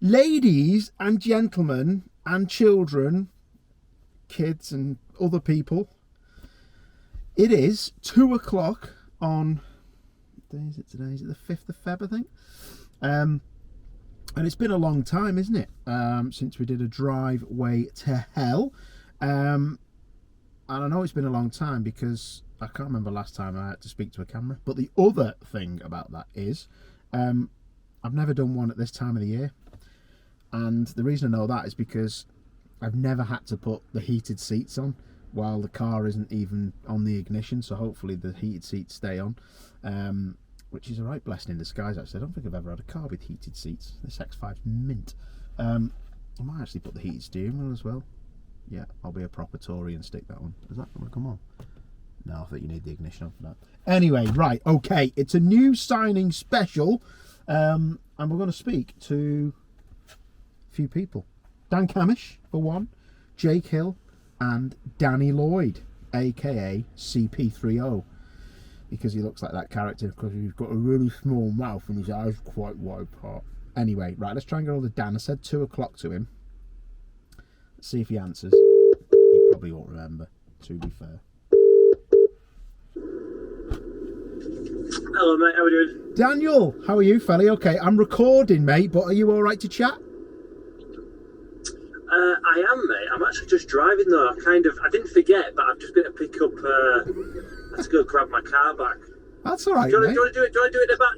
Ladies and gentlemen and children, kids and other people, it is 2 o'clock on, what day is it today? Is it the 5th of Feb, I think? And it's been a long time, isn't it? Since we did a driveway to hell. And I know it's been a long time because I can't remember last time I had to speak to a camera. But the other thing about that is I've never done one at this time of the year. And the reason I know that is because I've never had to put the heated seats on while the car isn't even on the ignition. So hopefully the heated seats stay on, which is a right blessing in disguise, actually. I don't think I've ever had a car with heated seats. This X5's mint. I might actually put the heated steering wheel as well. Yeah, I'll be a proper Tory and stick that one. Is that going to come on? No, I think you need the ignition on for that. Anyway, right, okay. It's a new signing special. And we're going to speak to few people. Dan Cammish for one, Jake Hill and Danny Lloyd, aka CP30, because he looks like that character because he's got a really small mouth and his eyes quite wide apart. Anyway, right, let's try and get hold of Dan. I said 2 o'clock to him. Let's see if he answers. He probably won't remember, to be fair. Hello mate, how are you doing? Daniel, how are you, fella? Okay, I'm recording, mate, but are you alright to chat? I am, mate. I'm actually just driving though. I didn't forget, but I've just been to pick up. I have to go grab my car back. That's all right, do you mate. want to do it in about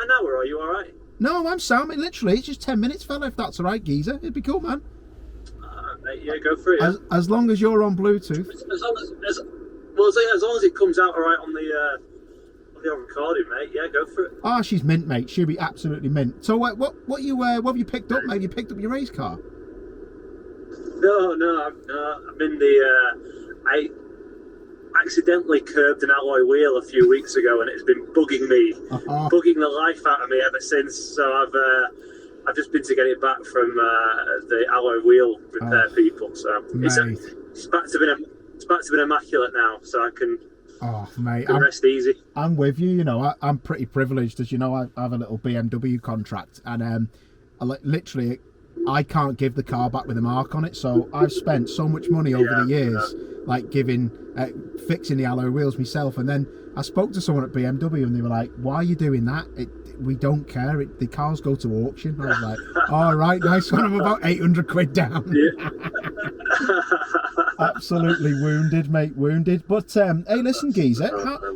an hour? Or are you all right? No, I'm sound. Literally, it's just 10 minutes, fella. If that's all right, geezer, it'd be cool, man. Mate, yeah, go for it. Yeah. As long as you're on Bluetooth. As long as it comes out all right on the recording, mate. Yeah, go for it. Ah, she's mint, mate. She'll be absolutely mint. So, what have you picked up, mate? Have you picked up your race car? No. I'm in the. I accidentally curbed an alloy wheel a few weeks ago, and it's been bugging the life out of me ever since. So I've just been to get it back from the alloy wheel repair people. So it's back to being immaculate now, so I can. Oh, mate, rest easy. I'm with you. You know, I'm pretty privileged, as you know. I have a little BMW contract, and literally, I can't give the car back with a mark on it. So I've spent so much money over the years, like fixing the alloy wheels myself. And then I spoke to someone at BMW, and they were like, "Why are you doing that? We don't care. The cars go to auction." I was like, "All right, nice one. I'm about 800 quid down." Yeah. Absolutely wounded, mate, wounded. But hey, listen, geezer,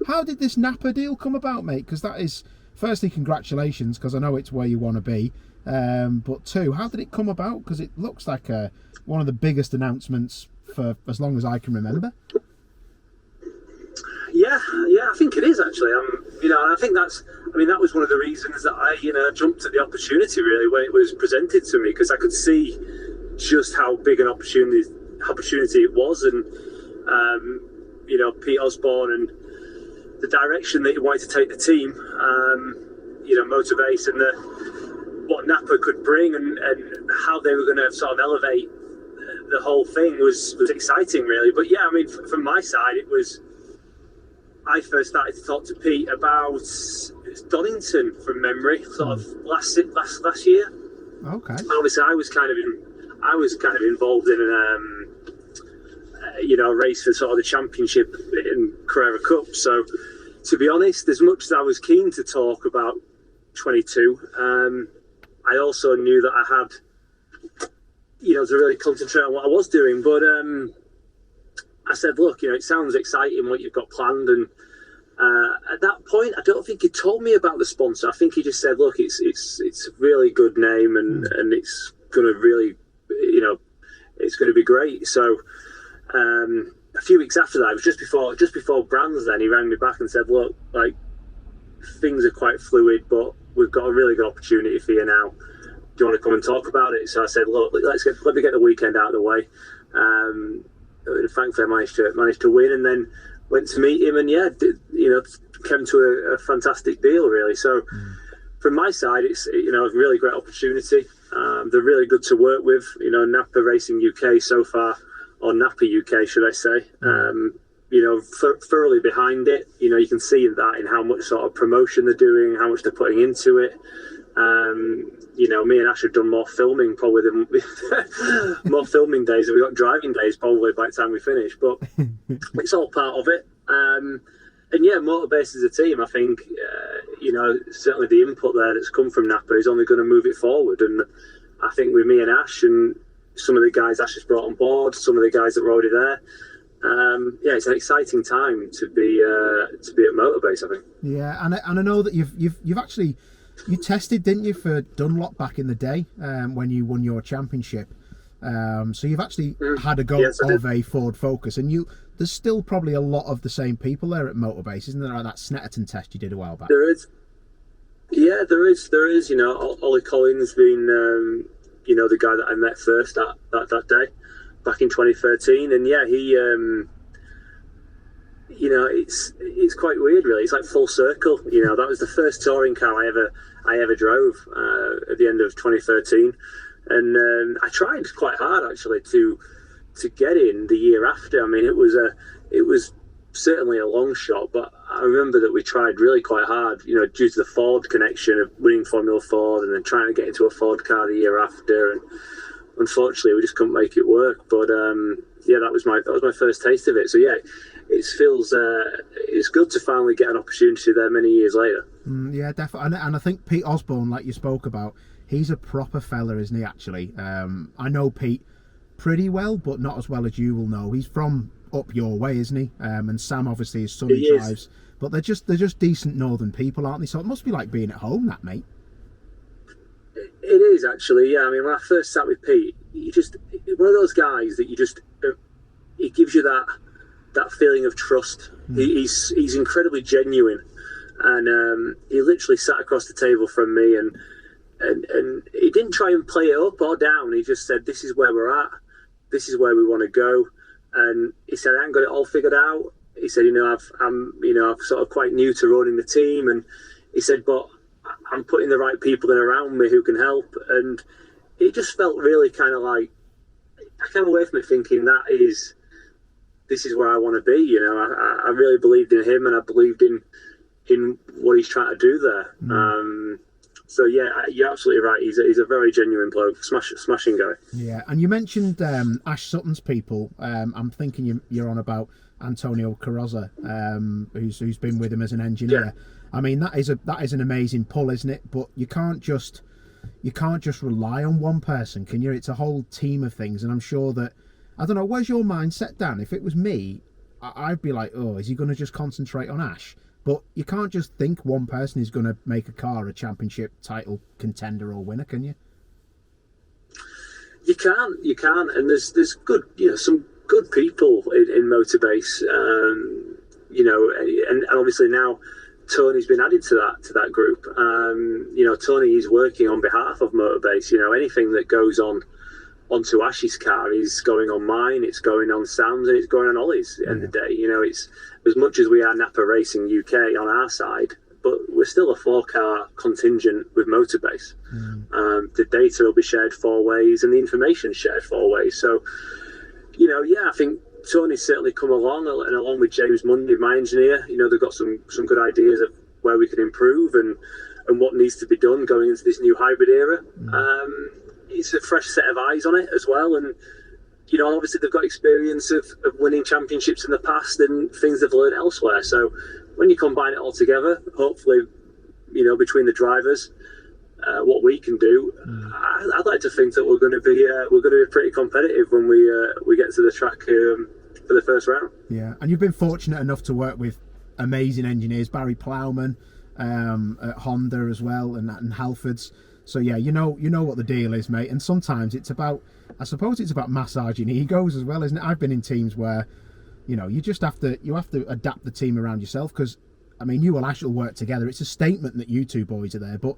how did this Napa deal come about, mate? Because that is, firstly, congratulations, because I know it's where you want to be. But two, how did it come about? Because it looks like one of the biggest announcements for as long as I can remember. Yeah, I think it is actually. I think that was one of the reasons that I, jumped at the opportunity really when it was presented to me, because I could see just how big an opportunity it was, and Pete Osborne and the direction that he wanted to take the team, Motivate and what Napa could bring and how they were going to sort of elevate the whole thing was exciting really. But yeah, I mean, from my side, I first started to talk to Pete about Donington from memory, sort of last year. Okay. Obviously, I was kind of involved in a race for sort of the championship in Carrera Cup. So, to be honest, as much as I was keen to talk about 22, I also knew that I had, to really concentrate on what I was doing. But I said, look, it sounds exciting what you've got planned. And at that point, I don't think he told me about the sponsor. I think he just said, look, it's a really good name and it's going to really, it's going to be great. So a few weeks after that, it was just before Brands, then he rang me back and said, look, like, things are quite fluid, but we've got a really good opportunity for you now. Do you want to come and talk about it? So I said, look, let me get the weekend out of the way. Thankfully, I managed to win, and then went to meet him, and came to a fantastic deal, really. So from my side, it's a really great opportunity. They're really good to work with. Napa Racing UK so far, or Napa UK, should I say? Thoroughly behind it. You can see that in how much sort of promotion they're doing, how much they're putting into it. Me and Ash have done more filming probably than more filming days than we got driving days probably by the time we finish. But it's all part of it. And yeah, Motorbase as a team, I think, certainly the input there that's come from Napa is only going to move it forward. And I think with me and Ash and some of the guys Ash has brought on board, some of the guys that were already there, it's an exciting time to be at Motorbase, I think. Yeah, and I know that you've actually tested, didn't you, for Dunlop back in the day when you won your championship. So you've actually had a go of a Ford Focus, and there's still probably a lot of the same people there at Motorbase, isn't there? Like that Snetterton test you did a while back. There is. Yeah, there is. Ollie Collins being, the guy that I met first that day back in 2013, and yeah, he, it's quite weird, really. It's like full circle. That was the first touring car I ever drove at the end of 2013, and I tried quite hard actually to get in the year after. I mean, it was certainly a long shot, but I remember that we tried really quite hard, due to the Ford connection of winning Formula Ford and then trying to get into a Ford car the year after, and unfortunately we just couldn't make it work. But that was my first taste of it. So yeah, it feels it's good to finally get an opportunity there many years later. Yeah, definitely. And I think Pete Osborne, like you spoke about, he's a proper fella, isn't he? Actually, I know Pete pretty well, but not as well as you will know. He's from up your way, isn't he? And Sam, obviously, his son he drives. But they're just decent northern people, aren't they? So it must be like being at home, that, mate. It is, actually. Yeah, I mean, when I first sat with Pete, one of those guys that he gives you that feeling of trust. He's incredibly genuine, and he literally sat across the table from me, and he didn't try and play it up or down. He just said, "This is where we're at. This is where we want to go." And he said, "I haven't got it all figured out." He said, I'm sort of quite new to running the team, and he said, "But I'm putting the right people in around me who can help." And it just felt really kind of like I came away from it thinking this is where I want to be. I really believed in him, and I believed in what he's trying to do there. So yeah, you're absolutely right. He's a very genuine bloke, smashing guy. Yeah, and you mentioned Ash Sutton's people. I'm thinking you're on about Antonio Carrozza, who's been with him as an engineer. Yeah. I mean, that is an amazing pull, isn't it? But you can't just rely on one person, can you? It's a whole team of things, and I'm sure that, I don't know, where's your mindset, Dan? If it was me, I'd be like, oh, is he going to just concentrate on Ash? But you can't just think one person is going to make a car a championship title contender or winner, can you? You can't, and there's good, some good people in Motorbase, and obviously now Tony's been added to that group. Tony is working on behalf of Motorbase. Anything that goes onto Ash's car is going on mine, it's going on Sam's, and it's going on Ollie's at the end of the day. It's as much as we are Napa Racing UK on our side, but we're still a 4-car contingent with Motorbase. The data will be shared 4 ways, and the information shared 4 ways. So, I think Tony's certainly come along, and along with James Mundy, my engineer, they've got some good ideas of where we can improve and what needs to be done going into this new hybrid era. It's a fresh set of eyes on it as well, and obviously they've got experience of winning championships in the past and things they've learned elsewhere. So when you combine it all together, hopefully, between the drivers, what we can do, I'd like to think that we're going to be pretty competitive when we get to the track for the first round. Yeah, and you've been fortunate enough to work with amazing engineers, Barry Plowman at Honda as well, and Halfords. So yeah, you know what the deal is, mate. And sometimes it's about, I suppose it's about massaging egos as well, isn't it? I've been in teams where, you just have to adapt the team around yourself, because I mean, you and Ash will work together. It's a statement that you two boys are there, but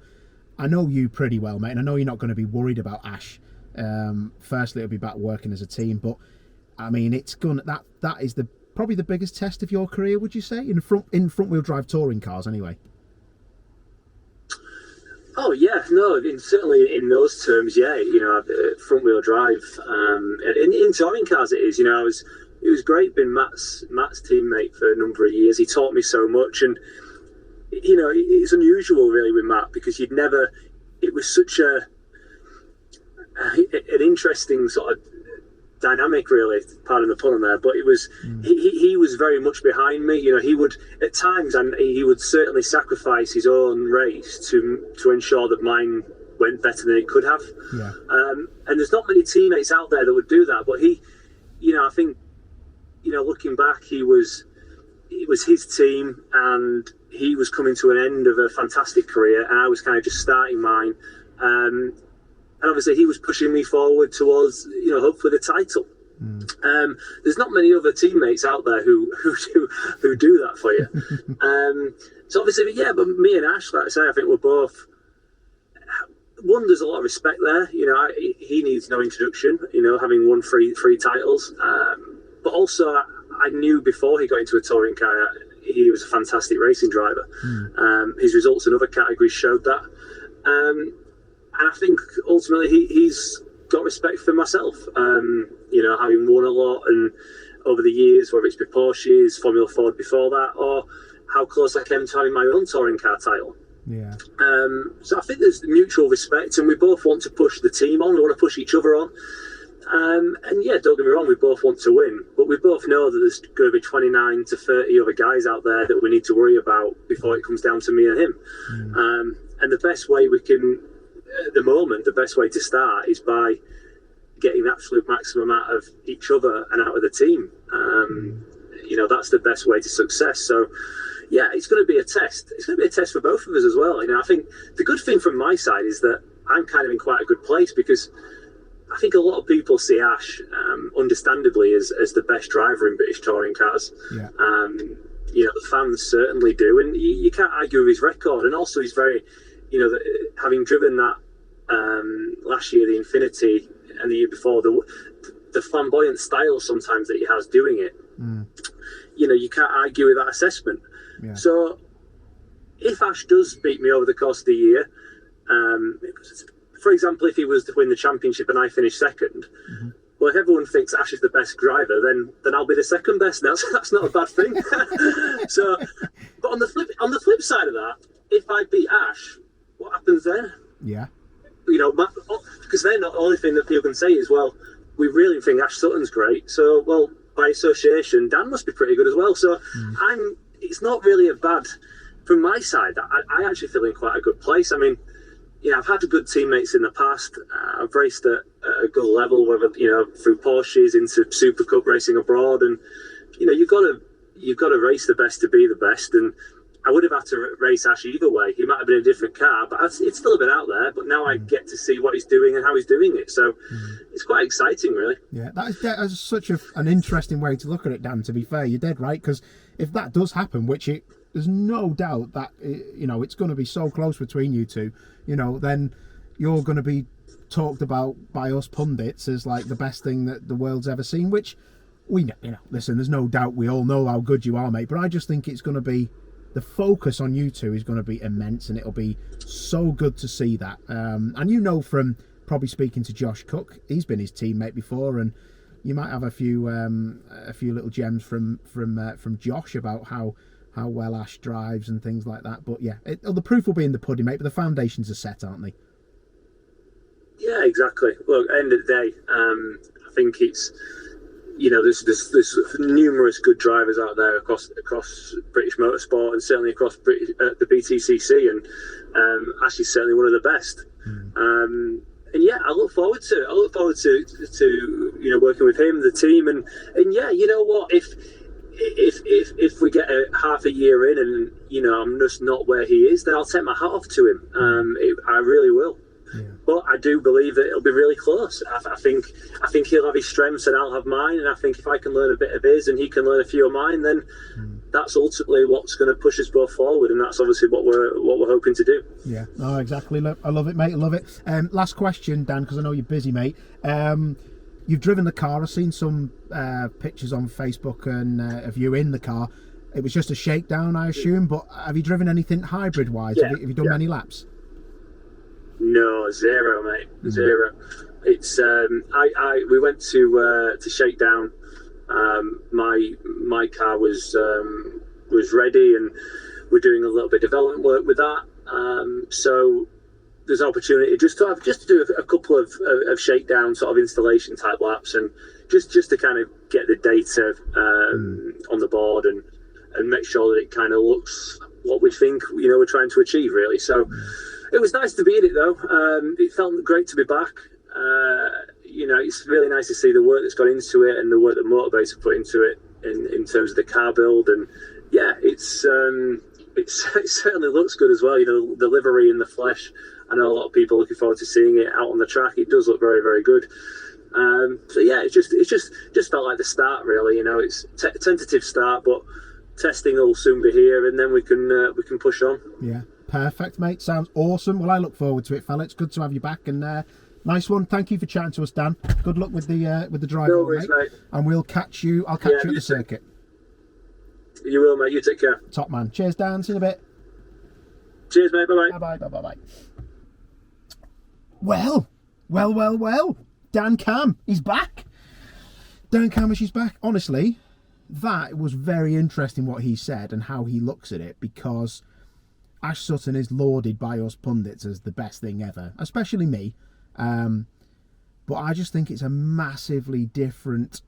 I know you pretty well, mate, and I know you're not going to be worried about Ash. Firstly, it'll be about working as a team, but I mean, that is probably the biggest test of your career, would you say, in front wheel drive touring cars, anyway? Oh yeah, no, certainly in those terms, yeah. Front wheel drive. In touring cars, it is. It was great being Matt's teammate for a number of years. He taught me so much, and it's unusual really with Matt, because you'd never it was such an interesting sort of dynamic, really, pardon the pun on there, but it was he was very much behind me. He would at times, and he would certainly sacrifice his own race to ensure that mine went better than it could have. And there's not many teammates out there that would do that, but he, I think, looking back, it was his team, and he was coming to an end of a fantastic career, and I was kind of just starting mine. And obviously, he was pushing me forward towards, hopefully the title. There's not many other teammates out there who do that for you. So obviously, but me and Ash, like I say, I think we're both. One, there's a lot of respect there. He needs no introduction. Having won three titles, but also I knew before he got into a touring car, he was a fantastic racing driver. His results in other categories showed that. And I think ultimately he's got respect for myself, having won a lot and over the years, whether it's before Porsches, Formula Ford before that, or how close I came to having my own touring car title. So I think there's mutual respect, and we both want to push the team on, we want to push each other on. And don't get me wrong, we both want to win, but we both know that there's going to be 29 to 30 other guys out there that we need to worry about before it comes down to me and him. And the best way we can, at the moment, the best way to start is by getting the absolute maximum out of each other and out of the team. That's the best way to success. So it's going to be a test. It's going to be a test for both of us as well. I think the good thing from my side is that I'm kind of in quite a good place, because I think a lot of people see Ash, understandably, as the best driver in British touring cars. The fans certainly do, and you can't argue with his record. And also, he's very, having driven that last year, the Infinity, and the year before, the flamboyant style sometimes that he has doing it. You can't argue with that assessment. So if Ash does beat me over the course of the year, for example, if he was to win the championship and I finish second, well, if everyone thinks Ash is the best driver, then I'll be the second best. That's not a bad thing. So, but on the flip side of that, if I beat Ash, what happens then? Because then the only thing that people can say is, well, we really think Ash Sutton's great, so, well, by association, Dan must be pretty good as well. So it's not really a bad, from my side, I actually feel in quite a good place. I mean, I've had good teammates in the past. I've raced at a good level, whether, through Porsches into Super Cup racing abroad, and, you've got to race the best to be the best. And I would have had to race Ash either way. He might have been a different car, but it's still been out there. But now I get to see what he's doing and how he's doing it. So it's quite exciting, really. Yeah, that is such an interesting way to look at it, Dan. To be fair, you're dead right, because if that does happen, which there's no doubt that it's going to be so close between you two, then you're going to be talked about by us pundits as like the best thing that the world's ever seen. Which we know, listen, there's no doubt, we all know how good you are, mate. But I just think it's going to be, the focus on you two is going to be immense, and it'll be so good to see that. And from probably speaking to Josh Cook, he's been his teammate before, and you might have a few little gems from Josh about how well Ash drives and things like that. But the proof will be in the pudding, mate. But the foundations are set, aren't they? Yeah, exactly. Look, end of the day, I think it's. There's numerous good drivers out there across British motorsport, and certainly across the BTCC, and Ash is certainly one of the best. And I look forward to it. I look forward to working with him, the team, and you know what, if we get half a year in and I'm just not where he is, then I'll take my hat off to him. I really will. But I do believe that it'll be really close. I think he'll have his strengths and I'll have mine, and I think if I can learn a bit of his and he can learn a few of mine, then that's ultimately what's going to push us both forward, and that's obviously what we're hoping to do. Yeah, no, exactly. I love it, mate. I love it. Last question, Dan, because I know you're busy, mate. You've driven the car. I've seen some pictures on Facebook and of you in the car. It was just a shakedown, I assume, but have you driven anything hybrid-wise? Have you done many laps? No, zero, mate. Zero. It's we went to shakedown. My car was ready, and we're doing a little bit of development work with that. So there's opportunity just to do a couple of shakedown sort of installation type laps, and just to kind of get the data on the board and make sure that it kind of looks what we think we're trying to achieve, really. So it was nice to be in it, though. It felt great to be back. It's really nice to see the work that's gone into it and the work that Motorbays have put into it in terms of the car build. And yeah, it certainly looks good as well. The livery in the flesh. I know a lot of people are looking forward to seeing it out on the track. It does look very, very good. So yeah, it just felt like the start, really. It's a tentative start, but testing will soon be here, and then we can push on. Yeah, perfect, mate. Sounds awesome. Well, I look forward to it, fella. It's good to have you back, and nice one. Thank you for chatting to us, Dan. Good luck with the drive, no worries, mate. And we'll catch you. I'll catch you at the circuit. You will, mate. You take care. Top man. Cheers, Dan. See you in a bit. Cheers, mate. Bye bye. Bye bye. Well. Dan Cam, he's back. Dan Cammish is back. Honestly, that was very interesting what he said and how he looks at it, because Ash Sutton is lauded by us pundits as the best thing ever, especially me. But I just think it's a massively different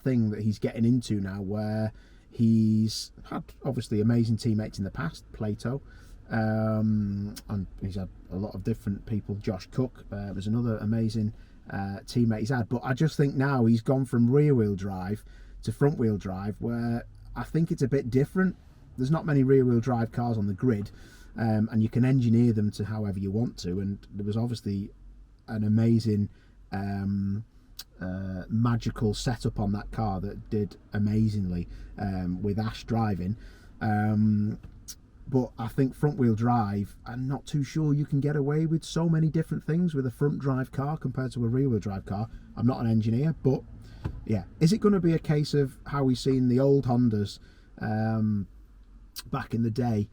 thing that he's getting into now, where he's had obviously amazing teammates in the past, Plato, and he's had a lot of different people. Josh Cook was another amazing teammate he's had. But I just think now he's gone from rear wheel drive to front wheel drive, where I think it's a bit different. There's not many rear wheel drive cars on the grid, and you can engineer them to however you want to, and there was obviously an amazing magical setup on that car that did amazingly with Ash driving. But I think front wheel drive, I'm not too sure you can get away with so many different things with a front drive car compared to a rear wheel drive car. I'm not an engineer, but yeah, is it going to be a case of how we've seen the old Hondas back in the day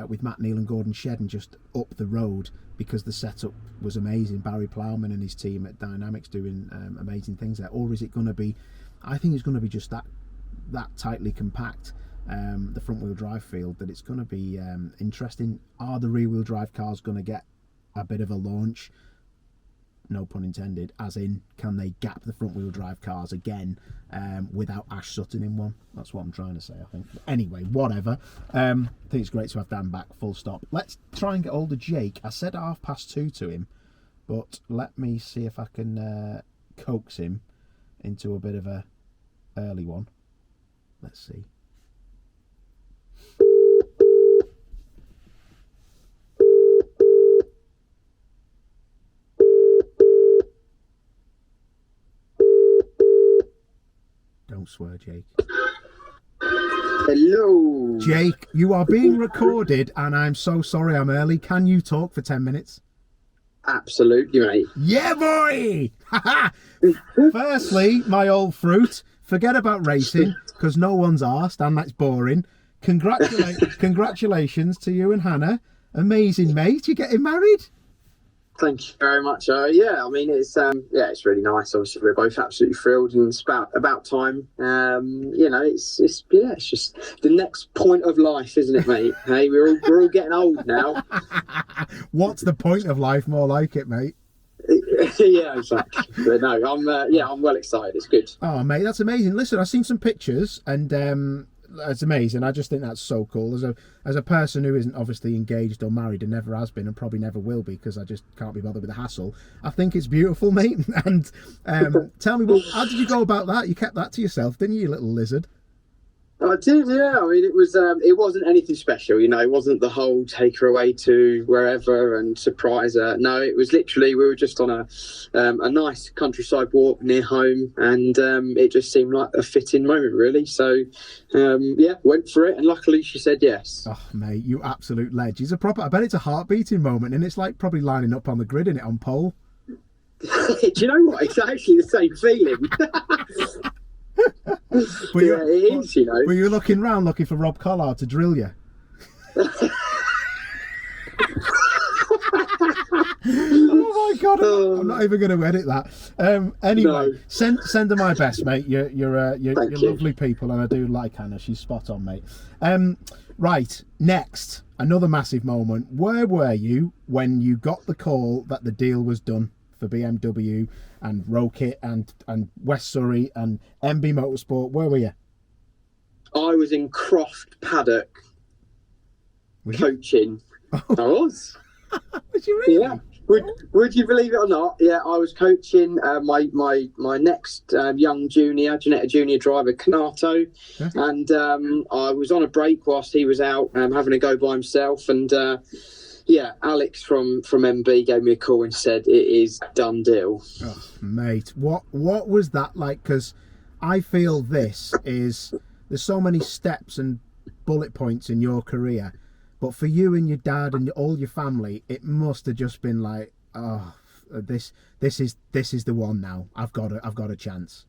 with Matt Neal and Gordon Shedden just up the road, because the setup was amazing, Barry Ploughman and his team at Dynamics doing amazing things there? Or is it going to be, I think it's going to be just that tightly compact, the front wheel drive field, that it's going to be interesting. Are the rear wheel drive cars going to get a bit of a launch? No pun intended, as in, can they gap the front wheel drive cars again without Ash Sutton in one? That's what I'm trying to say, I think. But anyway, whatever. I think it's great to have Dan back, full stop. Let's try and get hold of Jake. I said 2:30 to him, but let me see if I can coax him into a bit of a early one. Let's see. Don't swear, Jake. Hello. Jake, you are being recorded, and I'm so sorry I'm early. Can you talk for 10 minutes? Absolutely, mate. Yeah, boy! Firstly, my old fruit, forget about racing, because no one's arsed, and that's boring. Congratulations to you and Hannah. Amazing, mate. You're getting married? Thank you very much. Yeah, I mean, it's really nice. Obviously, we're both absolutely thrilled, and it's about time. It's just the next point of life, isn't it, mate? Hey, we're all getting old now. What's the point of life? More like it, mate. Yeah, exactly. But no, I'm well excited. It's good. Oh, mate, that's amazing. Listen, I've seen some pictures, and it's amazing. I just think that's so cool. As a person who isn't obviously engaged or married and never has been and probably never will be, because I just can't be bothered with the hassle, I think it's beautiful, mate. And tell me, well, how did you go about that? You kept that to yourself, didn't you little lizard? I did, yeah. I mean, it wasn't anything special, It wasn't the whole take her away to wherever and surprise her. No, it was literally, we were just on a nice countryside walk near home, and it just seemed like a fitting moment, really. So, went for it, and luckily she said yes. Oh, mate, you absolute ledge. I bet it's a heart-beating moment, and it's like probably lining up on the grid, on pole. Do you know what? It's actually the same feeling. But yeah, it is, Were you looking round looking for Rob Collard to drill you? Oh my God! I'm not even going to edit that. Anyway, no. Send her my best, mate. You're lovely people, and I do like Hannah. She's spot on, mate. Right, next, another massive moment. Where were you when you got the call that the deal was done for BMW and Rokit and West Surrey and MB Motorsport? Where were you? I was in Croft Paddock coaching. Oh. I was. Was you really? Yeah. Would you believe it or not? Yeah, I was coaching my next young junior, Janetta junior driver, Kanato, and I was on a break whilst he was out having a go by himself, and Alex from MB gave me a call and said it is done deal. Oh, mate, what was that like? Because I feel there's so many steps and bullet points in your career. But for you and your dad and all your family, it must have just been like, oh, this is the one now. I've got a chance.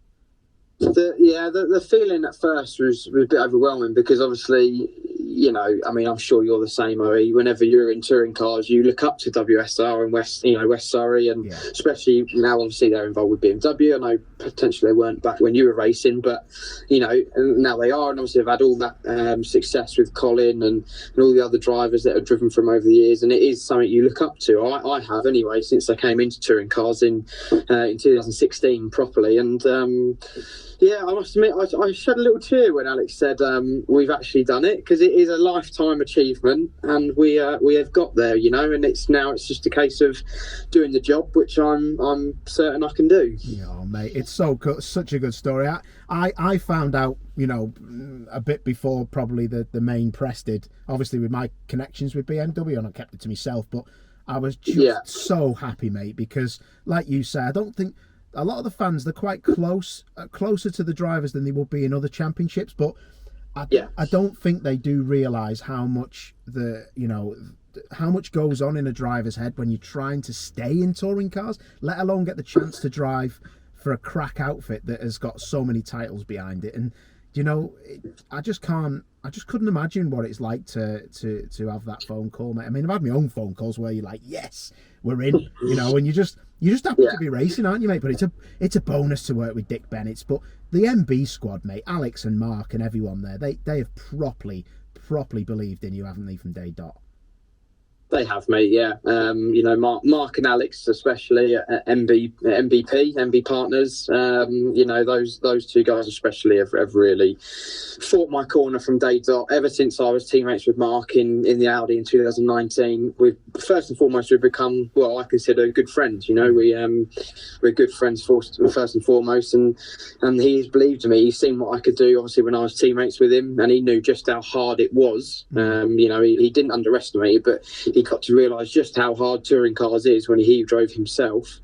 The feeling at first was a bit overwhelming because obviously, I'm sure you're the same, OE. Whenever you're in touring cars, you look up to WSR and West Surrey, and especially now, obviously they're involved with BMW. I know potentially they weren't back when you were racing, but now they are, and obviously they've had all that success with Colin and all the other drivers that have driven from over the years, and it is something you look up to. I have anyway since I came into touring cars in 2016 properly, and. I must admit, I shed a little tear when Alex said we've actually done it, because it is a lifetime achievement, and we have got there, and it's just a case of doing the job, which I'm certain I can do. Yeah, mate, it's so good, such a good story. I found out, a bit before probably the main press did, obviously with my connections with BMW, and I kept it to myself, but I was just so happy, mate, because like you say, I don't think a lot of the fans, they're quite closer to the drivers than they would be in other championships, but I don't think they do realise how much how much goes on in a driver's head when you're trying to stay in touring cars, let alone get the chance to drive for a crack outfit that has got so many titles behind it. And I just couldn't imagine what it's like to have that phone call, mate. I mean, I've had my own phone calls where you're like, yes, we're in, and you just happen to be racing, aren't you, mate? But it's a bonus to work with Dick Bennett. But the MB squad, mate, Alex and Mark and everyone there, they have properly believed in you, haven't they, from day dot? They have, mate. Yeah, Mark and Alex, especially at MB Partners. Those two guys especially have really fought my corner from day dot. Ever since I was teammates with Mark in the Audi in 2019, first and foremost we've become, well, I consider good friends. We're good friends first and foremost, and he's believed in me. He's seen what I could do, obviously, when I was teammates with him, and he knew just how hard it was. He didn't underestimate it, but he got to realise just how hard touring cars is when he drove himself,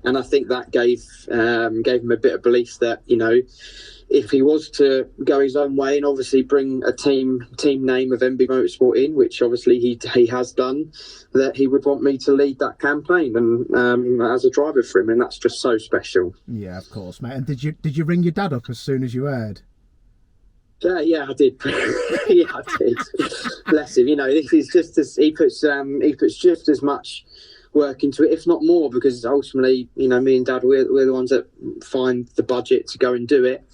and I think that gave him a bit of belief that if he was to go his own way and obviously bring a team name of MB Motorsport in, which obviously he has done, that he would want me to lead that campaign and as a driver for him, and that's just so special. Yeah, of course, mate. And did you ring your dad up as soon as you heard? Yeah, I did. Yeah, I did. Bless him. This is just as he puts just as much work into it, if not more, because ultimately, me and Dad, we're the ones that find the budget to go and do it,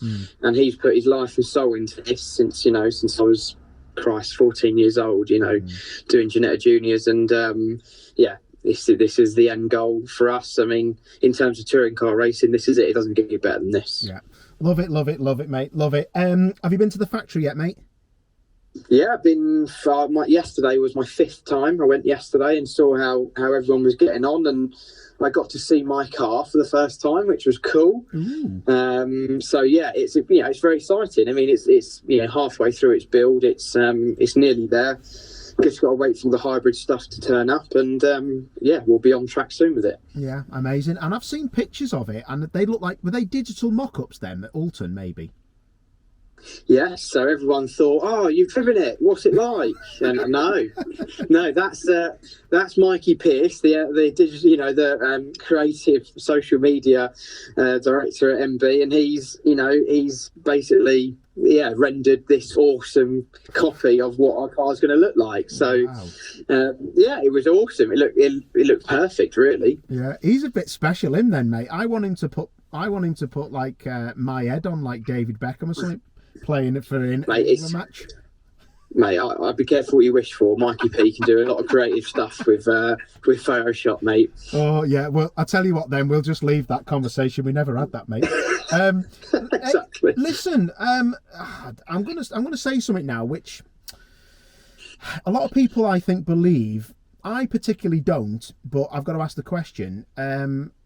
and he's put his life and soul into this since I was 14 years old. Doing Janetta Juniors, and this is the end goal for us. I mean, in terms of touring car racing, this is it. It doesn't get you better than this. Yeah. Love it, mate. Love it. Have you been to the factory yet, mate? Yeah, I've been. Yesterday was my 5th time. I went yesterday and saw how everyone was getting on, and I got to see my car for the first time, which was cool. So yeah, it's very exciting. I mean, it's halfway through its build. It's nearly there. Just got to wait for the hybrid stuff to turn up, and we'll be on track soon with it. Yeah, amazing. And I've seen pictures of it, and they look like, were they digital mock-ups then at Alton, maybe? Yes, so everyone thought, oh, you've driven it, what's it like? And no, that's Mikey Pearce, the creative social media director at MB, and he's basically rendered this awesome copy of what our car's going to look like. So wow. It was awesome. It looked perfect, really. Yeah, he's a bit special in then, mate. I want him to put like my head on, like David Beckham or something, playing it for a match. Mate, I'd be careful what you wish for. Mikey P can do a lot of creative stuff with Photoshop, mate. Oh yeah, well I'll tell you what. Then we'll just leave that conversation. We never had that, mate. Exactly. Listen, I'm gonna say something now, which a lot of people I think believe. I particularly don't, but I've got to ask the question.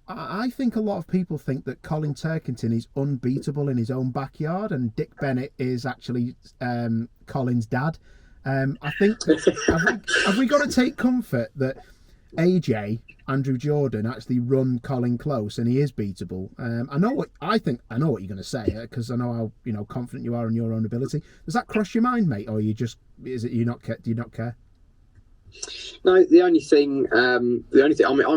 I think a lot of people think that Colin Turkington is unbeatable in his own backyard, and Dick Bennett is actually Colin's dad. I think have we got to take comfort that AJ Andrew Jordan actually run Colin close, and he is beatable. I know what you're going to say, because I know how confident you are in your own ability. Does that cross your mind, mate, or do you not care? No, the only thing I'm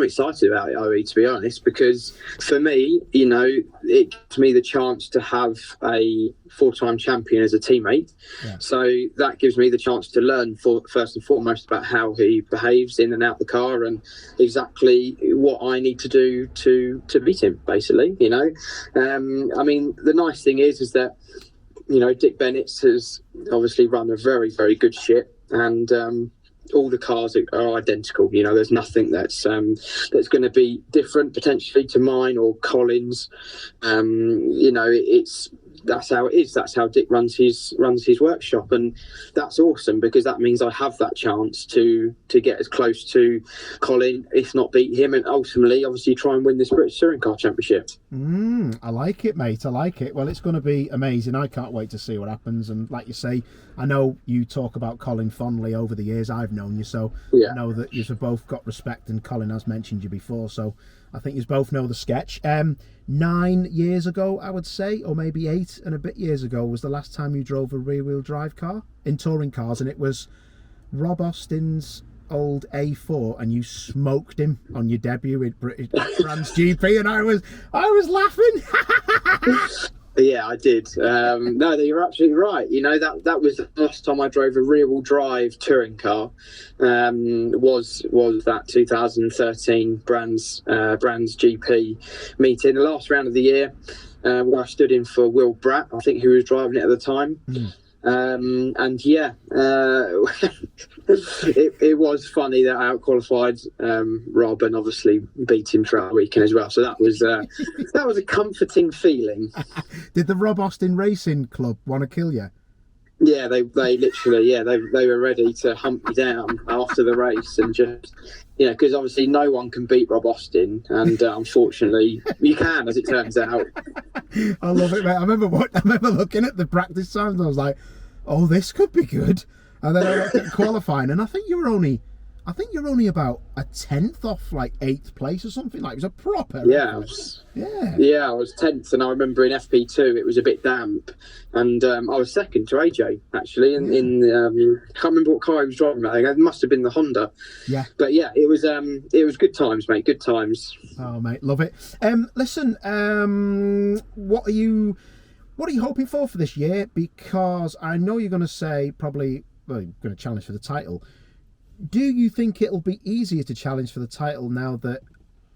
excited about it, OE, to be honest, because for me, it gives me the chance to have a 4-time champion as a teammate. Yeah. So that gives me the chance to learn first and foremost about how he behaves in and out the car, and exactly what I need to do to beat him, basically. I mean, the nice thing is that Dick Bennett has obviously run a very, very good ship, and all the cars are identical. There's nothing that's going to be different potentially to mine or Colin's. That's how it is. That's how Dick runs his workshop, and that's awesome, because that means I have that chance to get as close to Colin, if not beat him, and ultimately, obviously, try and win this British Touring Car Championship. I like it, mate. I like it. Well, it's going to be amazing. I can't wait to see what happens. And like you say, I know you talk about Colin fondly over the years I've known you, so yeah. I know that you've both got respect, and Colin has mentioned you before, so I think you both know the sketch. 9 years ago, I would say, or maybe 8 and a bit years ago, was the last time you drove a rear-wheel drive car in touring cars, and it was Rob Austin's old A4, and you smoked him on your debut in British France GP, and I was laughing. Yeah, I did. No, you're absolutely right. That was the first time I drove a rear-wheel drive touring car. Was that 2013 Brands GP meeting, the last round of the year, where I stood in for Will Bratt, I think, who was driving it at the time. And yeah, it was funny that I out-qualified Rob, and obviously beat him throughout the weekend as well. So that was a comforting feeling. Did the Rob Austin Racing Club want to kill you? Yeah, they literally, they were ready to hunt me down after the race, and just, because obviously no one can beat Rob Austin, and unfortunately you can, as it turns out. I love it, mate. I remember looking at the practice times, and I was like, oh, this could be good. And then I looked at qualifying, and I think you're only about a 10th off, like 8th place or something. Like, it was a proper. Yeah, I was 10th, and I remember in FP2 it was a bit damp, and I was second to AJ actually. In I can't remember what car he was driving. I think it must have been the Honda. Yeah, but yeah, it was good times, mate. Good times. Oh, mate, love it. Listen, what are you hoping for this year? Because I know you're going to say probably, well, you're going to challenge for the title. Do you think it'll be easier to challenge for the title now that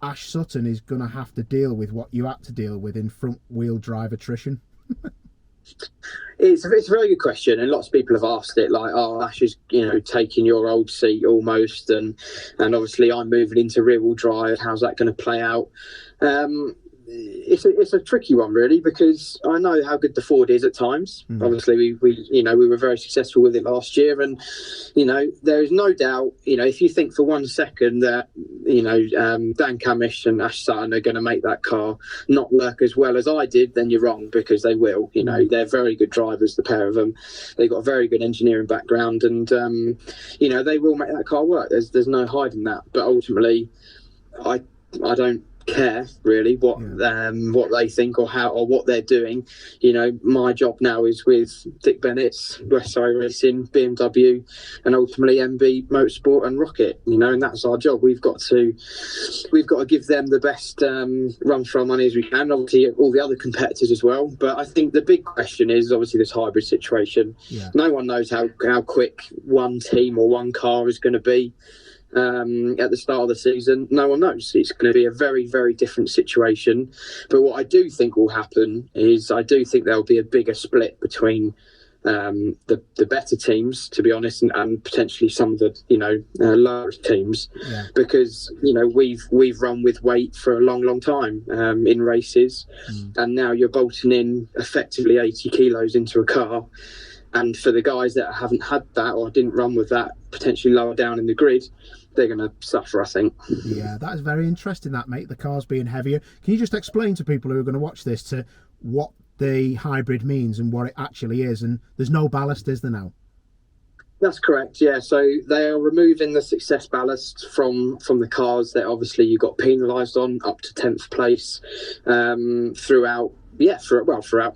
Ash Sutton is going to have to deal with what you had to deal with in front-wheel drive attrition? It's a very good question, and lots of people have asked it, like, oh, Ash is taking your old seat almost, and obviously I'm moving into rear-wheel drive. How's that going to play out? It's a tricky one, really, because I know how good the Ford is at times. Obviously, we were very successful with it last year, and there is no doubt. If you think for 1 second that Dan Cammish and Ash Sutton are going to make that car not work as well as I did, then you're wrong, because they will. They're very good drivers, the pair of them. They've got a very good engineering background, and they will make that car work. There's no hiding that. But ultimately, I don't care really what they think or what they're doing. My job now is with Dick Bennett's Westside Racing, BMW, and ultimately MB Motorsport and Rocket. And that's our job. We've got to give them the best run for our money as we can. Obviously, all the other competitors as well. But I think the big question is obviously this hybrid situation. Yeah. No one knows how quick one team or one car is going to be. At the start of the season, no one knows. It's going to be a very, very different situation. But what I do think will happen is I do think there'll be a bigger split between the better teams, to be honest, and potentially some of the lower teams, because we've run with weight for a long time in races, and now you're bolting in effectively 80 kilos into a car. And for the guys that haven't had that or didn't run with that, potentially lower down in the grid, they're going to suffer, I think. Yeah, that is very interesting, that, mate, the cars being heavier. Can you just explain to people who are going to watch this to what the hybrid means and what it actually is? And there's no ballast, is there now? That's correct, yeah. So they are removing the success ballast from the cars that obviously you got penalised on up to 10th place throughout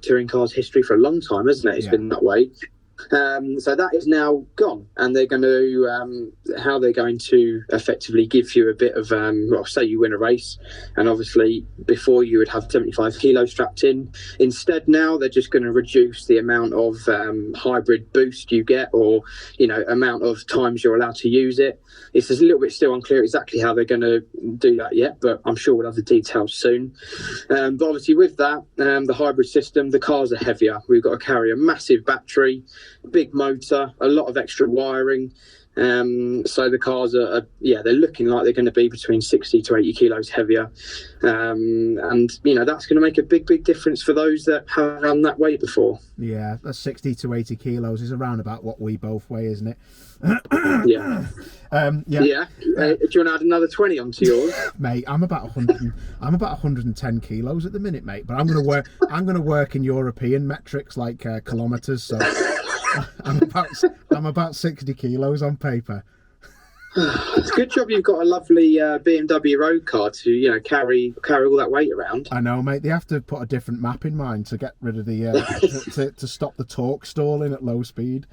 touring cars history for a long time, hasn't it? It's been that way. So that is now gone, and they're going to how they're going to effectively give you a bit of say you win a race, and obviously before you would have 75 kilos strapped in. Instead now they're just going to reduce the amount of hybrid boost you get, or amount of times you're allowed to use it. It's a little bit still unclear exactly how they're going to do that yet, but I'm sure we'll have the details soon. But obviously with that, the hybrid system, the cars are heavier. We've got to carry a massive battery, big motor, a lot of extra wiring. So the cars are they're looking like they're going to be between 60 to 80 kilos heavier. And that's going to make a big difference for those that haven't run that weight before. Yeah, that's 60 to 80 kilos is around about what we both weigh, isn't it? Yeah. Do you want to add another 20 onto yours? Mate, I'm about 110 kilos at the minute, mate, but I'm going to work in European metrics, like kilometers, so I'm about 60 kilos on paper. It's a good job you've got a lovely BMW road car to carry all that weight around. I know, mate. They have to put a different map in mine to get rid of the to stop the torque stalling at low speed.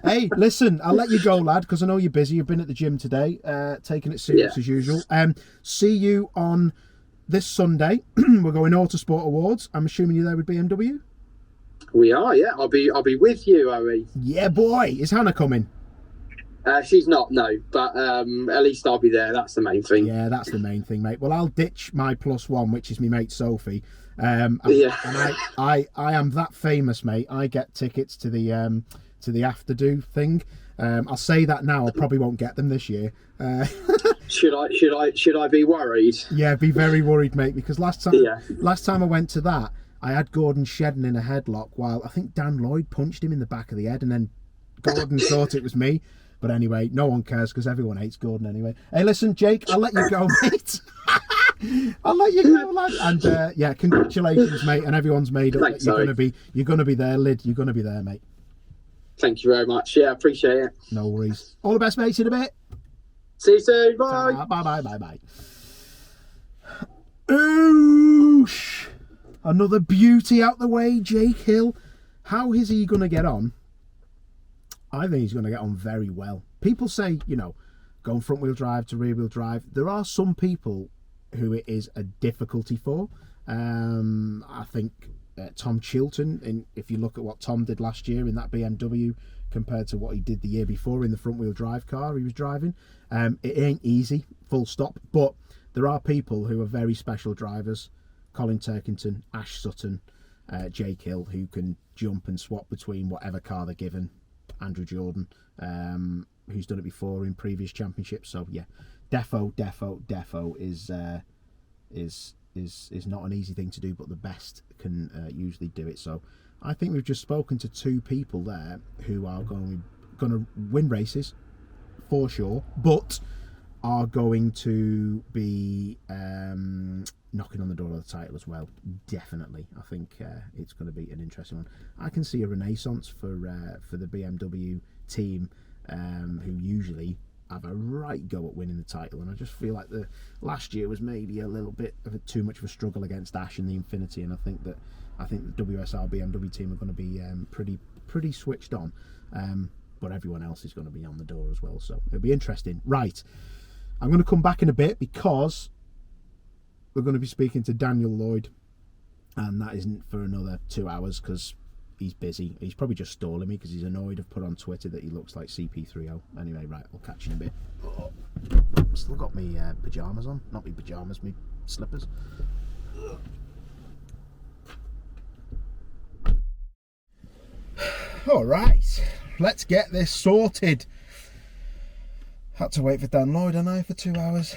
Hey, listen, I'll let you go, lad, because I know you're busy. You've been at the gym today, taking it serious as usual. See you on this Sunday. We're going Autosport Awards. I'm assuming you're there with BMW. We are, yeah. I'll be with you, are we? Yeah, boy. Is Hannah coming? She's not, no, but at least I'll be there. That's the main thing. Yeah, that's the main thing, mate. Well, I'll ditch my +1, which is my mate Sophie. And I am that famous, mate. I get tickets to the after do thing. I'll say that now. I probably won't get them this year. Should I be worried? Yeah, be very worried, mate. Because last time I went to that, I had Gordon Shedden in a headlock while I think Dan Lloyd punched him in the back of the head, and then Gordon thought it was me. But anyway, no one cares because everyone hates Gordon anyway. Hey, listen, Jake, I'll let you go, mate. I'll let you go, lad. And congratulations, mate. And everyone's made up. Thanks, you're gonna be there, Lid. You're gonna be there, mate. Thank you very much. Yeah, appreciate it. No worries. All the best, mate. See you in a bit. See you soon. Bye. Bye. Oosh! Another beauty out the way, Jake Hill. How is he gonna get on? I think he's going to get on very well. People say, going front wheel drive to rear wheel drive. There are some people who it is a difficulty for. I think Tom Chilton, if you look at what Tom did last year in that BMW compared to what he did the year before in the front wheel drive car he was driving, it ain't easy, full stop. But there are people who are very special drivers. Colin Turkington, Ash Sutton, Jake Hill, who can jump and swap between whatever car they're given. Andrew Jordan, who's done it before in previous championships. So yeah, defo is not an easy thing to do, but the best can usually do it. So I think we've just spoken to two people there who are going to win races for sure, but are going to be knocking on the door of the title as well. Definitely, I think it's going to be an interesting one. I can see a renaissance for the BMW team, who usually have a right go at winning the title, and I just feel like the last year was maybe a little bit of too much of a struggle against Ash and the Infinity, and I think the WSR BMW team are going to be pretty switched on, but everyone else is going to be on the door as well, so it'll be interesting. Right, I'm going to come back in a bit because we're going to be speaking to Daniel Lloyd, and that isn't for another 2 hours because he's busy. He's probably just stalling me because he's annoyed. I've put on Twitter that he looks like CP30. Anyway, right, I'll catch you in a bit. Still got me pyjamas on. Not me pyjamas, me slippers. All right, let's get this sorted. Had to wait for Dan Lloyd and I for 2 hours.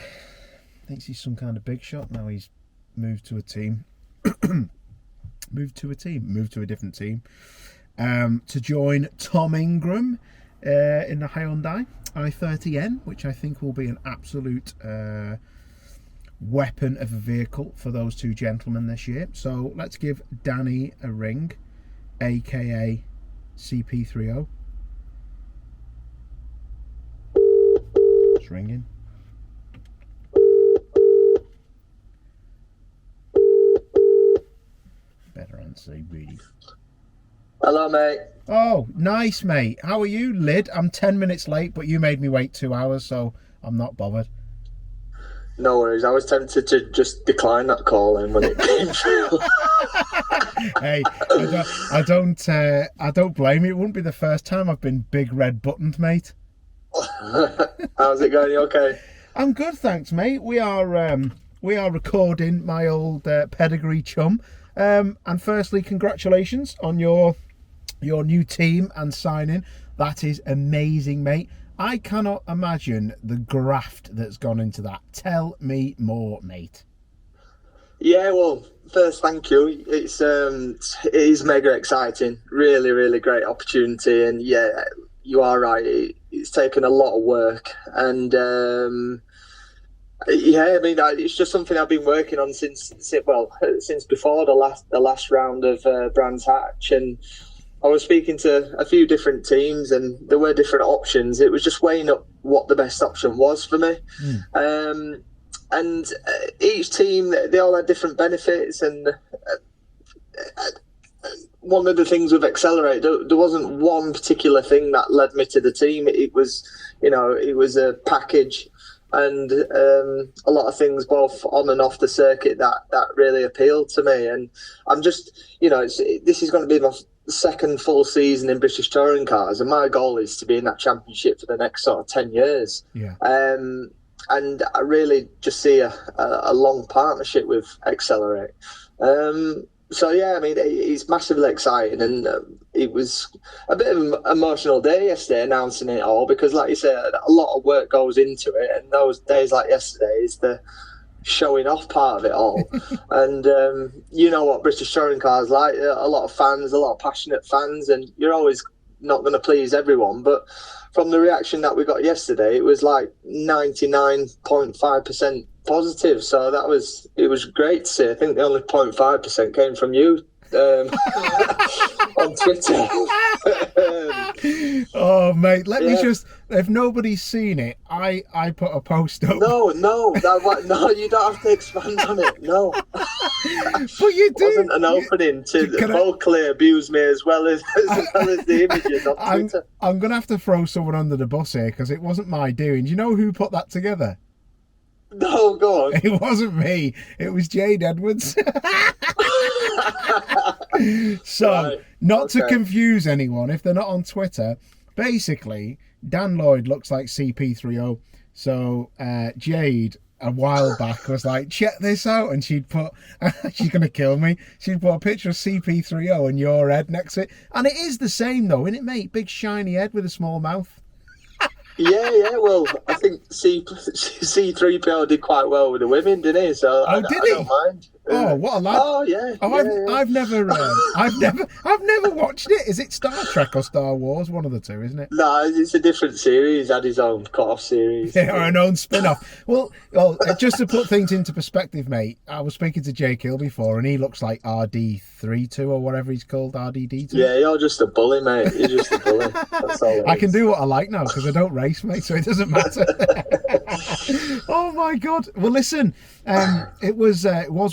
Thinks he's some kind of big shot. Now he's moved to a team. moved to a different team. To join Tom Ingram in the Hyundai i30N, which I think will be an absolute weapon of a vehicle for those two gentlemen this year. So let's give Danny a ring, aka CP30. It's ringing. Better answer, really. Hello, mate. Oh, nice, mate. How are you, Lid? I'm 10 minutes late, but you made me wait 2 hours, so I'm not bothered. No worries. I was tempted to just decline that call in when it came through. Hey, I don't blame you. It wouldn't be the first time I've been big red buttoned, mate. How's it going? You okay? I'm good, thanks, mate. We are recording my old pedigree chum. And firstly, congratulations on your new team and signing. That is amazing, mate. I cannot imagine the graft that's gone into that. Tell me more, mate. Yeah, well, first, thank you. It is mega exciting. Really, really great opportunity. And yeah, you are right. It's taken a lot of work. And yeah, I mean, it's just something I've been working on since before the last round of Brands Hatch. And I was speaking to a few different teams, and there were different options. It was just weighing up what the best option was for me. And each team, they all had different benefits. And one of the things with Accelerate, there wasn't one particular thing that led me to the team. It was a package and a lot of things both on and off the circuit that really appealed to me. And I'm just, this is going to be my second full season in British touring cars, and my goal is to be in that championship for the next sort of 10 years. Yeah. And I really just see a long partnership with Accelerate. So yeah, I mean, it's massively exciting, and it was a bit of an emotional day yesterday announcing it all, because like you said, a lot of work goes into it, and those days like yesterday is the showing off part of it all. And you know what British touring cars like, a lot of fans, a lot of passionate fans, and you're always not going to please everyone, but from the reaction that we got yesterday, it was like 99.5% positive. So it was great to see. I think the only 0.5% came from you on Twitter. Oh, mate, let me just, if nobody's seen it, I put a post up. No, you don't have to expand on it. No. But you do. It wasn't an opening to vocally abuse me as well as the images on Twitter. I'm going to have to throw someone under the bus here, because it wasn't my doing. Do you know who put that together? No, go on. It wasn't me. It was Jade Edwards. So, right. Not to confuse anyone, if they're not on Twitter, basically, Dan Lloyd looks like CP30. So, Jade, a while back, was like, check this out. And she'd put, she's going to kill me. She'd put a picture of CP30 and your head next to it. And it is the same, though, isn't it, mate? Big, shiny head with a small mouth. Yeah. Well, I think C3PO did quite well with the women, didn't he? So I don't mind. Oh, what a lad! Oh yeah. I've never watched it. Is it Star Trek or Star Wars? One of the two, isn't it? No, it's a different series. Had his own cut-off series. Yeah, or an own spin-off. Well, just to put things into perspective, mate, I was speaking to Jake Hill before, and he looks like RD32 or whatever he's called, RDD2. Yeah, you're just a bully, mate. You're just a bully. That's all. I can do what I like now because I don't race, mate, so it doesn't matter. Oh my God! Well, listen, it was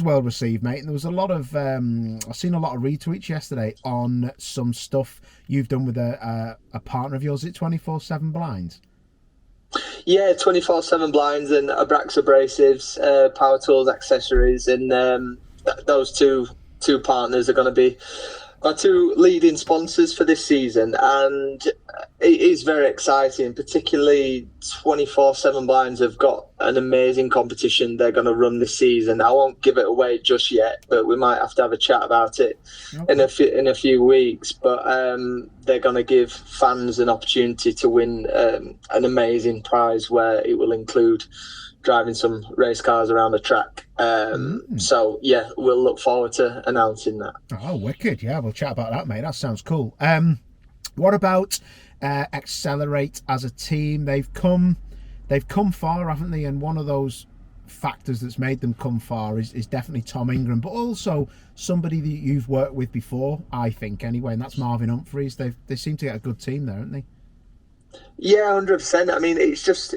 well received, mate, and there was a lot of I've seen a lot of retweets yesterday on some stuff you've done with a partner of yours. Is it 24/7 Blinds? Yeah, 24/7 Blinds and Abrax Abrasives, Power Tools Accessories, and those two partners are going to be my two leading sponsors for this season, and it is very exciting. Particularly 24/7 Blinds have got an amazing competition they're going to run this season. I won't give it away just yet, but we might have to have a chat about it in a few weeks. But they're going to give fans an opportunity to win an amazing prize where it will include driving some race cars around the track. So yeah, we'll look forward to announcing that. Oh, wicked. Yeah, we'll chat about that, mate. That sounds cool. What about Accelerate as a team? They've come far, haven't they? And one of those factors that's made them come far is definitely Tom Ingram, but also somebody that you've worked with before, I think, anyway, and that's Marvin Humphreys. They seem to get a good team there, haven't they? Yeah, 100%. I mean, it's just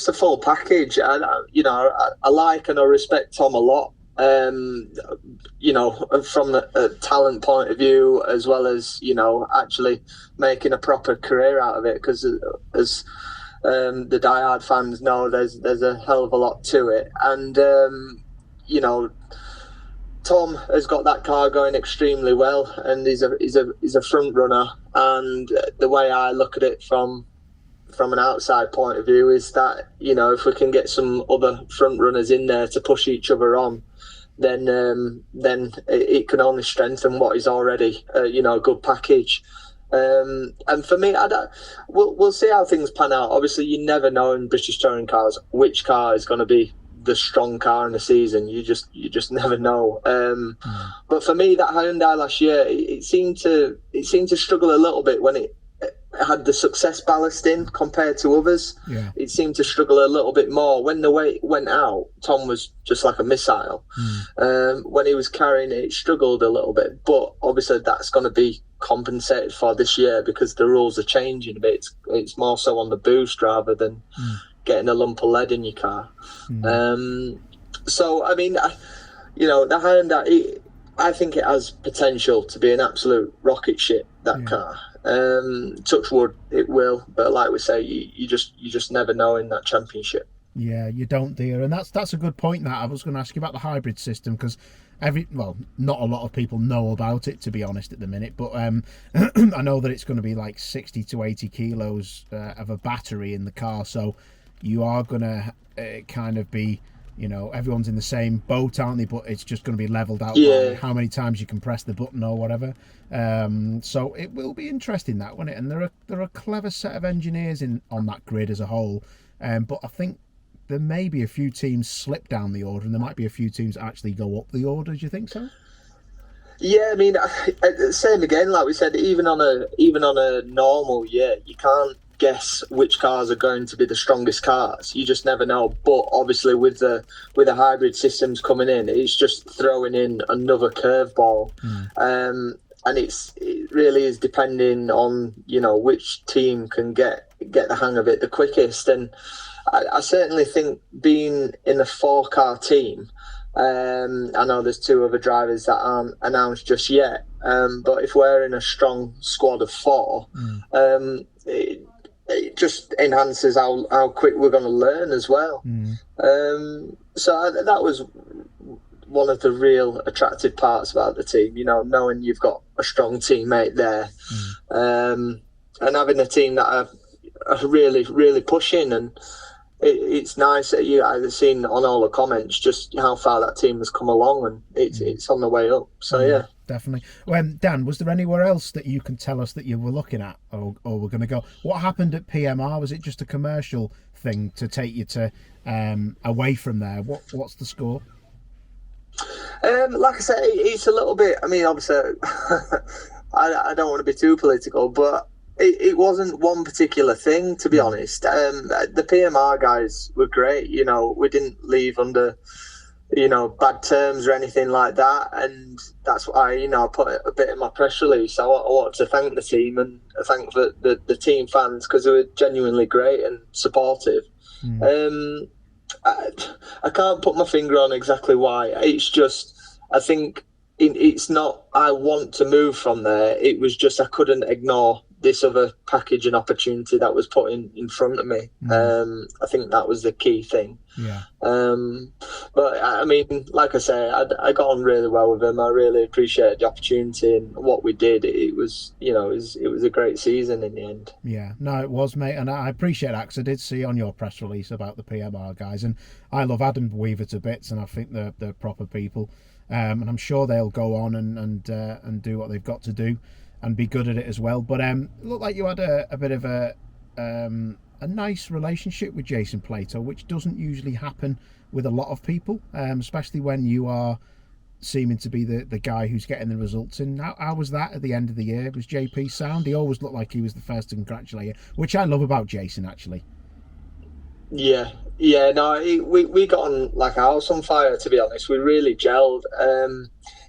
a full package. And I like and I respect Tom a lot. From a talent point of view, as well as actually making a proper career out of it. Because as the diehard fans know, there's a hell of a lot to it. And Tom has got that car going extremely well, and he's a front runner. And the way I look at it from an outside point of view is that if we can get some other front runners in there to push each other on, then it can only strengthen what is already a good package. And for me, we'll see how things pan out. Obviously, you never know in British touring cars which car is going to be the strong car in the season. You just never know. But for me, that Hyundai last year, it seemed to struggle a little bit when it had the success ballast in compared to others. Yeah. It seemed to struggle a little bit more. When the weight went out, Tom was just like a missile. When he was carrying it, it struggled a little bit. But obviously that's going to be compensated for this year because the rules are changing a bit. It's more so on the boost rather than getting a lump of lead in your car. So, I mean, the Hyundai, I think it has potential to be an absolute rocket ship, that car. Touch wood, it will, but like we say, you just never know in that championship. Yeah, you don't, dear, and that's a good point. That I was going to ask you about the hybrid system because not a lot of people know about it, to be honest, at the minute. But I know that it's going to be like 60 to 80 kilos of a battery in the car, so you are going to kind of be. Everyone's in the same boat, aren't they? But it's just going to be leveled out by how many times you can press the button or whatever. So it will be interesting, that, won't it? And there are a clever set of engineers on that grid as a whole. But I think there may be a few teams slip down the order, and there might be a few teams actually go up the order. Do you think so? Yeah, I mean, same again. Like we said, even on a normal year, you can't guess which cars are going to be the strongest cars. You just never know. But obviously with the hybrid systems coming in, it's just throwing in another curveball. And it really is depending on which team can get the hang of it the quickest. And I certainly think being in a 4-car team, I know there's 2 other drivers that aren't announced just yet, but if we're in a strong squad of 4, it just enhances how quick we're going to learn as well. So that was one of the real attractive parts about the team, knowing you've got a strong teammate there, and having a team that are really, really pushing. And it's nice that I've seen on all the comments just how far that team has come along, and it's on the way up. So yeah. Definitely. Dan, was there anywhere else that you can tell us that you were looking at or we're going to go? What happened at PMR? Was it just a commercial thing to take you to away from there? What's the score? Like I said, it's a little bit, I mean, obviously, I don't want to be too political, but it wasn't one particular thing, to be honest. The PMR guys were great. We didn't leave under bad terms or anything like that, and that's why I put a bit in my press release. I wanted to thank the team and thank the team fans because they were genuinely great and supportive. I can't put my finger on exactly why. It's just, I think it's not I want to move from there. It was just I couldn't ignore this other package and opportunity that was put in front of me. I think that was the key thing. Yeah. But I mean, like I say, I got on really well with him. I really appreciated the opportunity and what we did. It was, you know, it was a great season in the end. Yeah, no, it was, mate, and I appreciate that because I did see on your press release about the PMR guys, and I love Adam Weaver to bits, and I think they're proper people, and I'm sure they'll go on and do what they've got to do, and be good at it as well. But it looked like you had a bit of a nice relationship with Jason Plato, which doesn't usually happen with a lot of people, especially when you are seeming to be the guy who's getting the results in. How was that at the end of the year? Was JP sound? He always looked like he was the first to congratulate you, which I love about Jason, actually. Yeah, no, we got on like a house on fire, to be honest. We really gelled. I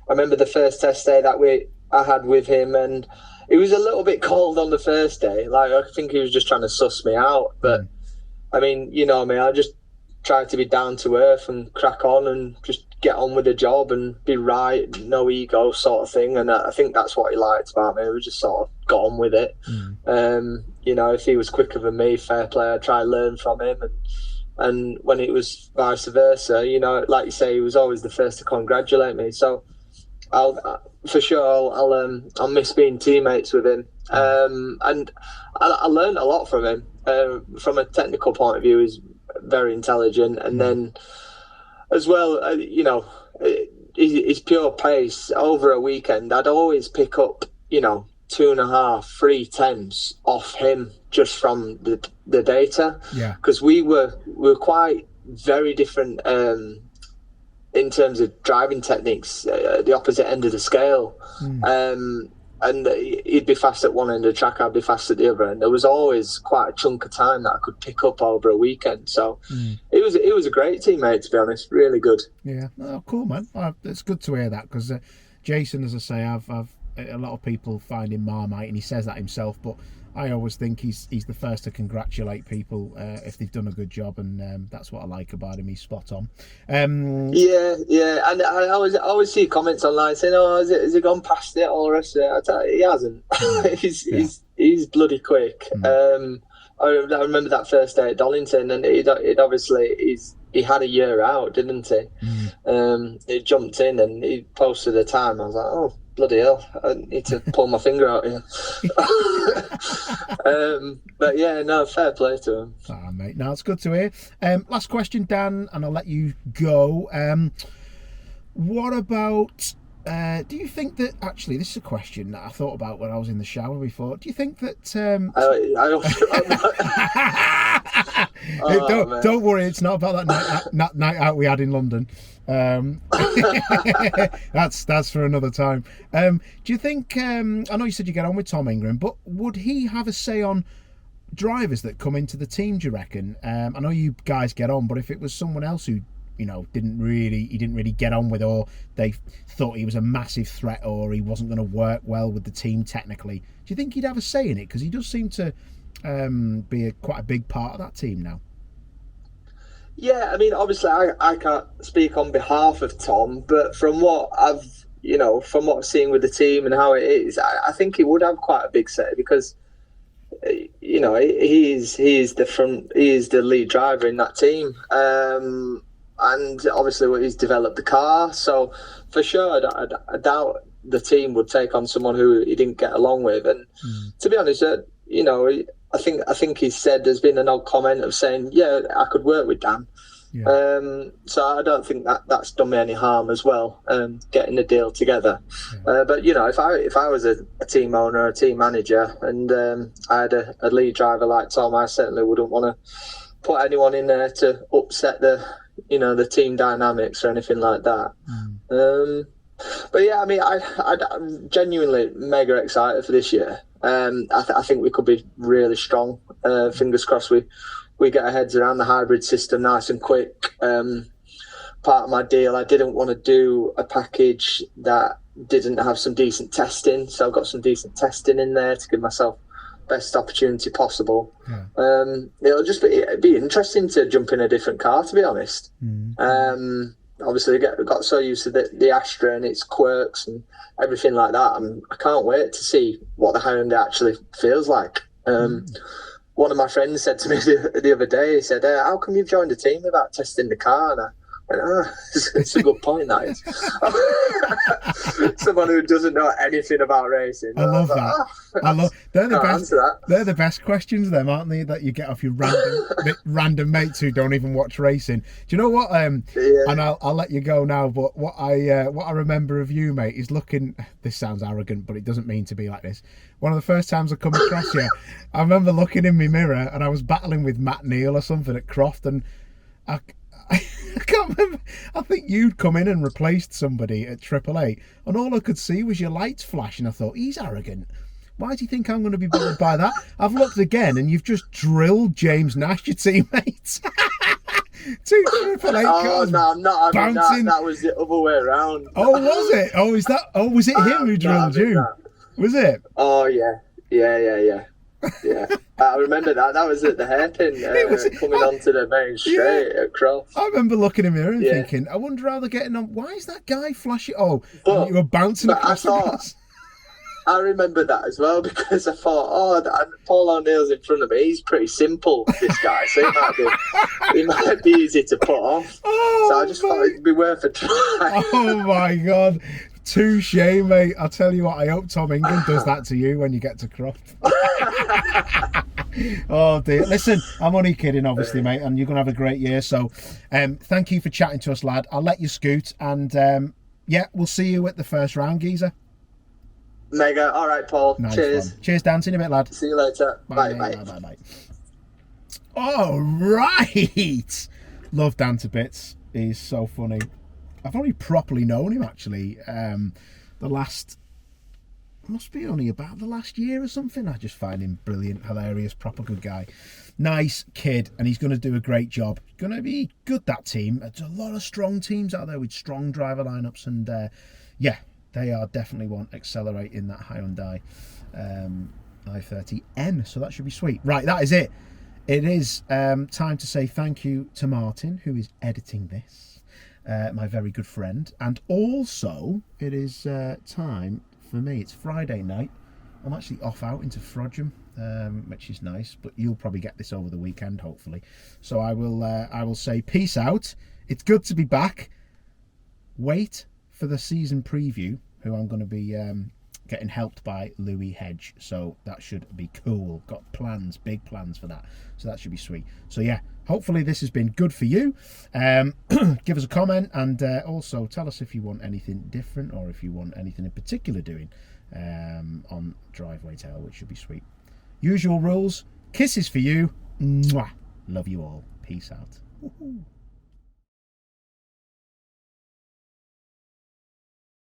remember the first test day that I had with him, and it was a little bit cold on the first day. Like, I think he was just trying to suss me out. But I mean, you know me, I just tried to be down to earth and crack on and just get on with the job and be right, no ego sort of thing. And I think that's what he liked about me. We just sort of got on with it. You know, if he was quicker than me, fair play, I'd try and learn from him. And when it was vice versa, you know, like you say, he was always the first to congratulate me. So I'll miss being teammates with him. And I learned a lot from him. From a technical point of view, he's very intelligent. And then as well, you know, his pure pace over a weekend, I'd always pick up, you know, 2.5, 3 temps off him just from the data. Yeah. Because we were quite very different in terms of driving techniques, the opposite end of the scale. And he'd be fast at one end of the track, I'd be fast at the other, and there was always quite a chunk of time that I could pick up over a weekend. So it was a great teammate, to be honest, really good. Yeah, oh, cool, man. It's good to hear that, because Jason, as I say, I've a lot of people find him Marmite, and he says that himself, but I always think he's the first to congratulate people if they've done a good job, and that's what I like about him. He's spot on. Yeah, and I always see comments online saying, "Oh, has he gone past it?" All the rest of it. I tell you, he hasn't. He's bloody quick. I remember that first day at Dollington, and he'd obviously he had a year out, didn't he? He jumped in and he posted a time. I was like, oh, bloody hell, I need to pull my finger out here. But yeah, no, fair play to him. Ah, mate, no, it's good to hear. Last question, Dan, and I'll let you go. What about, do you think that, actually, this is a question that I thought about when I was in the shower before. Do you think that... don't worry, it's not about that night out we had in London. That's for another time. Do you think, I know you said you get on with Tom Ingram, but would he have a say on drivers that come into the team, do you reckon? I know you guys get on, but if it was someone else who, you know, didn't really get on with, or they thought he was a massive threat, or he wasn't going to work well with the team technically, do you think he'd have a say in it? Because he does seem to be quite a big part of that team now. Yeah, I mean, obviously I can't speak on behalf of Tom, but from what I've seen with the team and how it is, I think he would have quite a big say, because, you know, he is the lead driver in that team. And obviously he's developed the car, so for sure I doubt the team would take on someone who he didn't get along with. And to be honest, you know, I think he said there's been an odd comment of saying, yeah, I could work with Dan. Yeah. So I don't think that's done me any harm as well, getting the deal together. Yeah. But you know, if I was a team owner, a team manager, and I had a lead driver like Tom, I certainly wouldn't want to put anyone in there to upset the team dynamics or anything like that. But yeah, I mean, I'm genuinely mega excited for this year. I think we could be really strong. Fingers crossed we get our heads around the hybrid system nice and quick. Part of my deal, I didn't want to do a package that didn't have some decent testing, so I've got some decent testing in there to give myself best opportunity possible. It'll just be interesting to jump in a different car, to be honest. obviously got so used to the Astra and its quirks and everything like that. I can't wait to see what the Hyundai actually feels like. One of my friends said to me the other day, he said, how come you've joined a team without testing the car? And I went, it's a good point, that is. Someone who doesn't know anything about racing. I love that. I love. They're the best. That. They're the best questions, them, aren't they? That you get off your random mates who don't even watch racing. Do you know what? And I'll let you go now. But what I remember of you, mate, is looking. This sounds arrogant, but it doesn't mean to be like this. One of the first times I come across you, I remember looking in my mirror and I was battling with Matt Neal or something at Croft, and I can't remember. I think you'd come in and replaced somebody at AAA, and all I could see was your lights flash, and I thought, he's arrogant. Why do you think I'm going to be bothered by that? I've looked again, and you've just drilled James Nash, your teammate. 2 AAA cars. No, I'm not having bouncing. that. That was the other way around. Oh, was it? Oh, is that? Oh, was it him who drilled you? That. Was it? Oh, yeah. Yeah. I remember that. That was at the hairpin coming onto the main straight at Croft. I remember looking in the mirror and thinking, I wonder how they're getting on. Why is that guy flashing? Oh, you were bouncing across the grass. I remember that as well, because I thought, Paul O'Neill's in front of me. He's pretty simple, this guy, so he might be easy to put off. Oh, so I just thought it'd be worth a try. Oh my God. Touche, mate. I'll tell you what, I hope Tom England does that to you when you get to Croft. Oh dear. Listen, I'm only kidding, obviously, mate, and you're going to have a great year. So thank you for chatting to us, lad. I'll let you scoot, and we'll see you at the first round, geezer. Mega. All right, Paul. Nice Cheers. One. Cheers, Dan. See you in a bit, lad. See you later. Bye. Bye. All right. Love Dan to bits. He's so funny. I've only properly known him, actually, must be only about the last year or something. I just find him brilliant, hilarious, proper good guy. Nice kid, and he's going to do a great job. Going to be good, that team. There's a lot of strong teams out there with strong driver lineups, and they are definitely one accelerating that Hyundai i30N, so that should be sweet. Right, that is it. It is time to say thank you to Martin, who is editing this, my very good friend, and also it is time for me. It's Friday night. I'm actually off out into Frodsham, which is nice, but you'll probably get this over the weekend, hopefully. So I will say peace out. It's good to be back. Wait for the season preview, who I'm going to be getting helped by Louis Hedge, so that should be cool. Got plans, big plans for that, so that should be sweet. So yeah, hopefully this has been good for you. Give us a comment, and also tell us if you want anything different, or if you want anything in particular doing on Driveway to Hell, which should be sweet. Usual rules, kisses for you. Mwah. Love you all. Peace out. Woohoo.